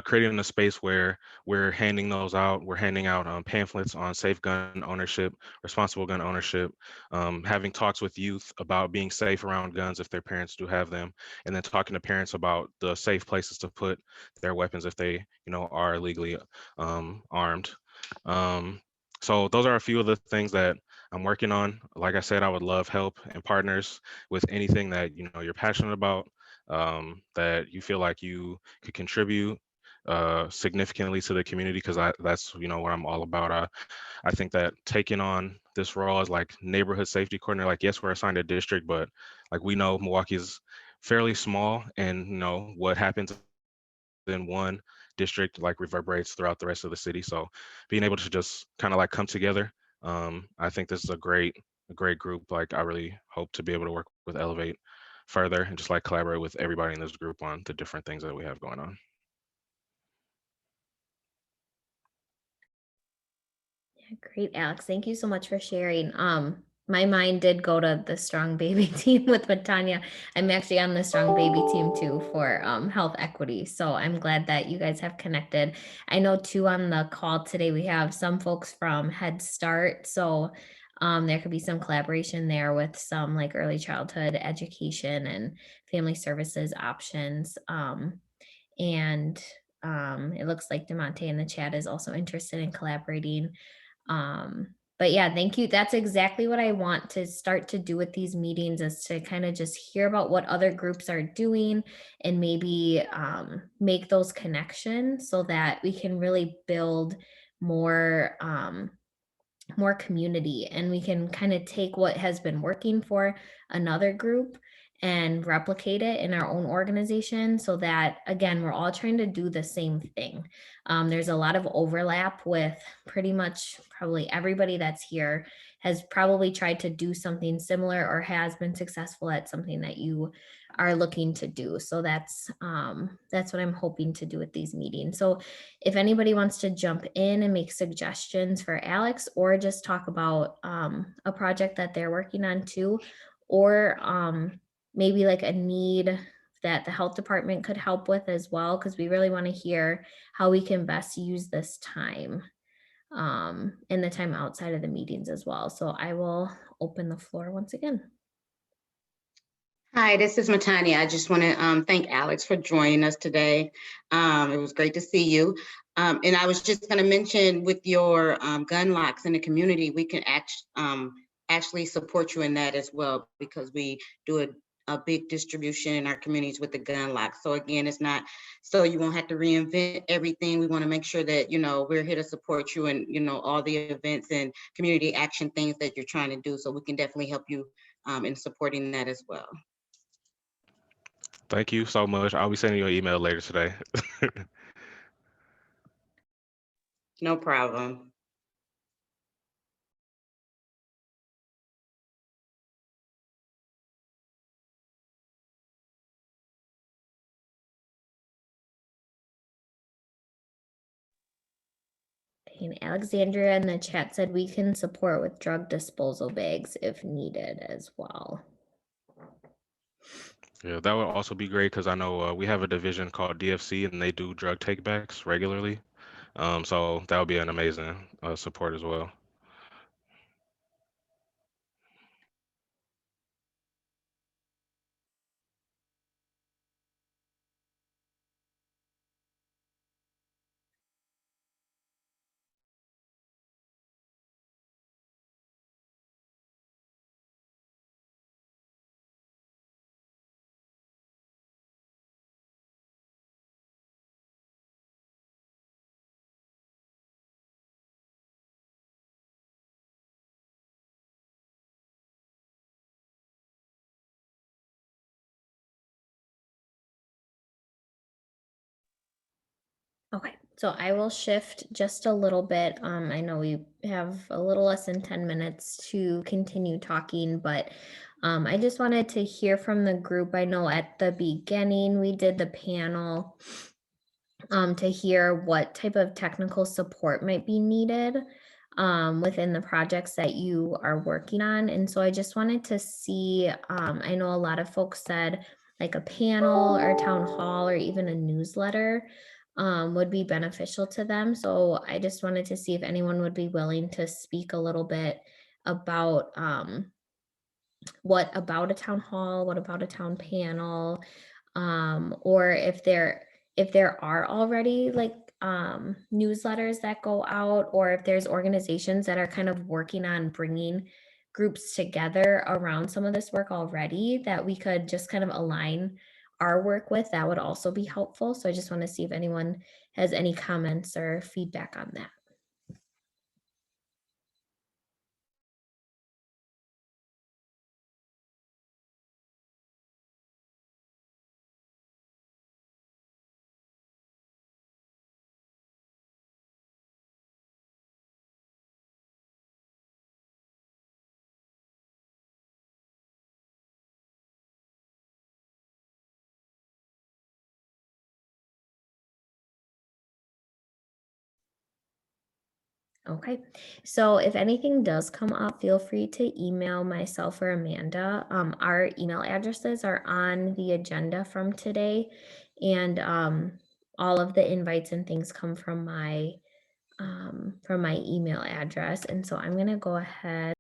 creating a space where we're handing those out. We're handing out pamphlets on safe gun ownership, responsible gun ownership, having talks with youth about being safe around guns if their parents do have them, and then talking to parents about the safe places to put their weapons if they, are legally armed. Um, so those are a few of the things that I'm working on. Like I said, I would love help and partners with anything that you're passionate about, that you feel like you could contribute significantly to the community, because that's what I'm all about. I think that taking on this role as like neighborhood safety coordinator, like yes, we're assigned a district, but like we know Milwaukee is fairly small, and what happens in one district like reverberates throughout the rest of the city. So being able to just kind of like come together, I think this is a great group. Like I really hope to be able to work with Elevate further and just like collaborate with everybody in this group on the different things that we have going on. Great, Alex. Thank you so much for sharing. My mind did go to the Strong Baby team with Matanya. I'm actually on the Strong Baby team too for health equity. So I'm glad that you guys have connected. I know too on the call today we have some folks from Head Start. So there could be some collaboration there with some like early childhood education and family services options. And it looks like DeMonte in the chat is also interested in collaborating. But yeah, thank you. That's exactly what I want to start to do with these meetings, is to kind of just hear about what other groups are doing and maybe make those connections so that we can really build more more community, and we can kind of take what has been working for another group and replicate it in our own organization, so that again we're all trying to do the same thing. There's a lot of overlap with pretty much probably everybody that's here has probably tried to do something similar or has been successful at something that you are looking to do. So that's what I'm hoping to do with these meetings. So if anybody wants to jump in and make suggestions for Alex, or just talk about a project that they're working on too, or maybe like a need that the health department could help with as well, because we really want to hear how we can best use this time and the time outside of the meetings as well. So I will open the floor once again. Hi, this is Matanya. I just want to thank Alex for joining us today. It was great to see you. And I was just going to mention, with your gun locks in the community, we can actually support you in that as well, because we do a big distribution in our communities with the gun locks. So again, it's not so you won't have to reinvent everything. We want to make sure that we're here to support you and all the events and community action things that you're trying to do. So we can definitely help you in supporting that as well. Thank you so much. I'll be sending you an email later today. No problem. And Alexandria in the chat said we can support with drug disposal bags if needed as well. Yeah, that would also be great because I know we have a division called DFC and they do drug takebacks regularly. So that would be an amazing support as well. Okay, so I will shift just a little bit. I know we have a little less than 10 minutes to continue talking, but I just wanted to hear from the group. I know at the beginning we did the panel to hear what type of technical support might be needed within the projects that you are working on. And so I just wanted to see, I know a lot of folks said like a panel or a town hall or even a newsletter would be beneficial to them. So I just wanted to see if anyone would be willing to speak a little bit about what about a town hall, what about a town panel, or if there are already like newsletters that go out, or if there's organizations that are kind of working on bringing groups together around some of this work already that we could just kind of align our work with, that would also be helpful. So I just want to see if anyone has any comments or feedback on that. Okay, so if anything does come up, feel free to email myself or Amanda. Our email addresses are on the agenda from today, and all of the invites and things come from my email address. And so I'm gonna go ahead